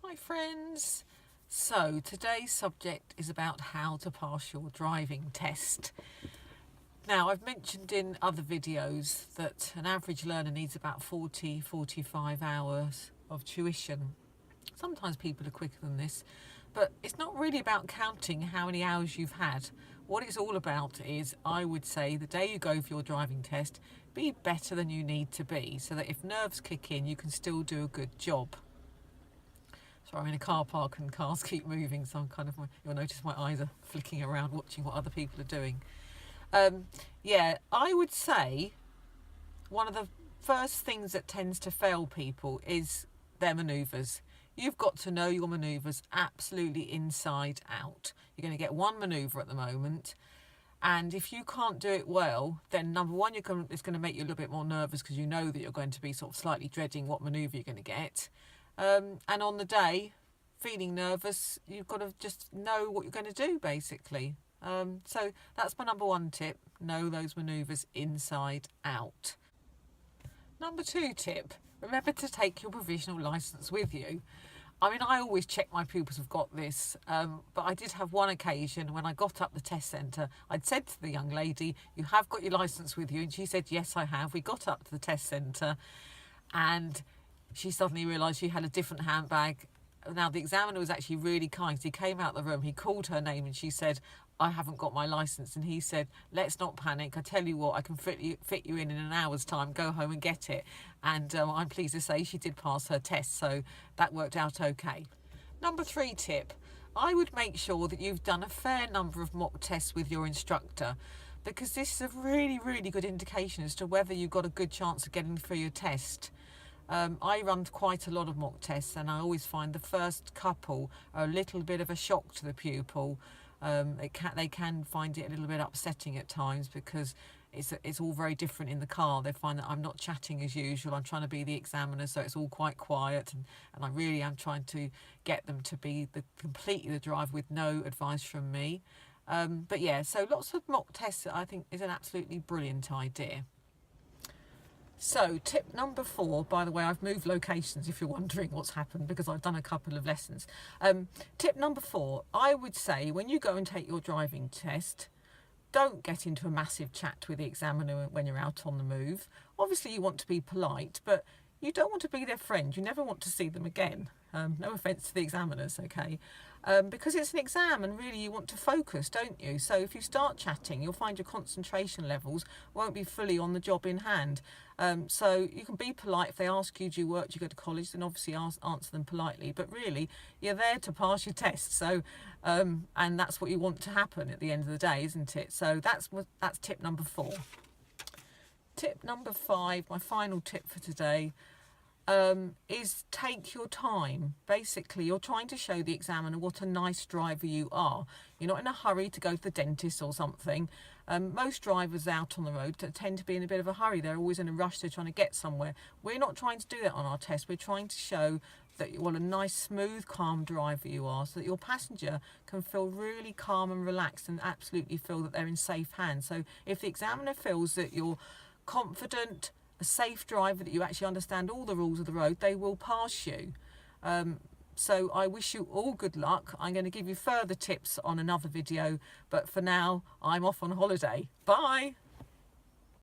Hi friends! So today's subject is about how to pass your driving test. Now I've mentioned in other videos that an average learner needs about 40-45 hours of tuition. Sometimes people are quicker than this, but it's not really about counting how many hours you've had. What it's all about is, I would say, the day you go for your driving test, be better than you need to be, so that if nerves kick in, you can still do a good job. Sorry, I'm in a car park and cars keep moving, so you'll notice my eyes are flicking around watching what other people are doing. I would say one of the first things that tends to fail people is their manoeuvres. You've got to know your manoeuvres absolutely inside out. You're going to get one manoeuvre at the moment, and if you can't do it well, then number one, it's going to make you a little bit more nervous because you know that you're going to be sort of slightly dreading what manoeuvre you're going to get. And on the day, feeling nervous, you've got to just know what you're going to do, basically. So that's my number one tip: know those manoeuvres inside out. Number two tip: remember to take your provisional licence with you. I mean, I always check my pupils have got this, but I did have one occasion when I got up the test centre. I'd said to the young lady, "You have got your licence with you?" And she said, "Yes, I have." We got up to the test centre and she suddenly realised she had a different handbag. Now, the examiner was actually really kind. He came out of the room, he called her name and she said, "I haven't got my licence." And he said, "Let's not panic. I tell you what, I can fit you in an hour's time. Go home and get it." And I'm pleased to say she did pass her test, so that worked out okay. Number three tip: I would make sure that you've done a fair number of mock tests with your instructor, because this is a really, really good indication as to whether you've got a good chance of getting through your test. I run quite a lot of mock tests, and I always find the first couple are a little bit of a shock to the pupil. They can find it a little bit upsetting at times because it's all very different in the car. They find that I'm not chatting as usual. I'm trying to be the examiner, so it's all quite quiet, and I really am trying to get them to be completely the driver with no advice from me. But yeah, so lots of mock tests I think is an absolutely brilliant idea. So tip number 4, by the way, I've moved locations if you're wondering what's happened, because I've done a couple of lessons. Tip number 4, I would say when you go and take your driving test, don't get into a massive chat with the examiner when you're out on the move. Obviously you want to be polite, but you don't want to be their friend. You never want to see them again. No offence to the examiners, okay? Because it's an exam and really you want to focus, don't you? So if you start chatting, you'll find your concentration levels won't be fully on the job in hand. So you can be polite. If they ask you, do you work, do you go to college, then obviously answer them politely. But really, you're there to pass your test. So, and that's what you want to happen at the end of the day, isn't it? So that's tip number 4. Tip number 5, my final tip for today, is take your time. Basically, you're trying to show the examiner what a nice driver you are. You're not in a hurry to go to the dentist or something. Most drivers out on the road tend to be in a bit of a hurry. They're always in a rush. They're trying to get somewhere. We're not trying to do that on our test. We're trying to show that what a nice, smooth, calm driver you are, so that your passenger can feel really calm and relaxed and absolutely feel that they're in safe hands. So if the examiner feels that you're confident, a safe driver, that you actually understand all the rules of the road, they will pass you. So I wish you all good luck. I'm going to give you further tips on another video, but for now I'm off on holiday. Bye.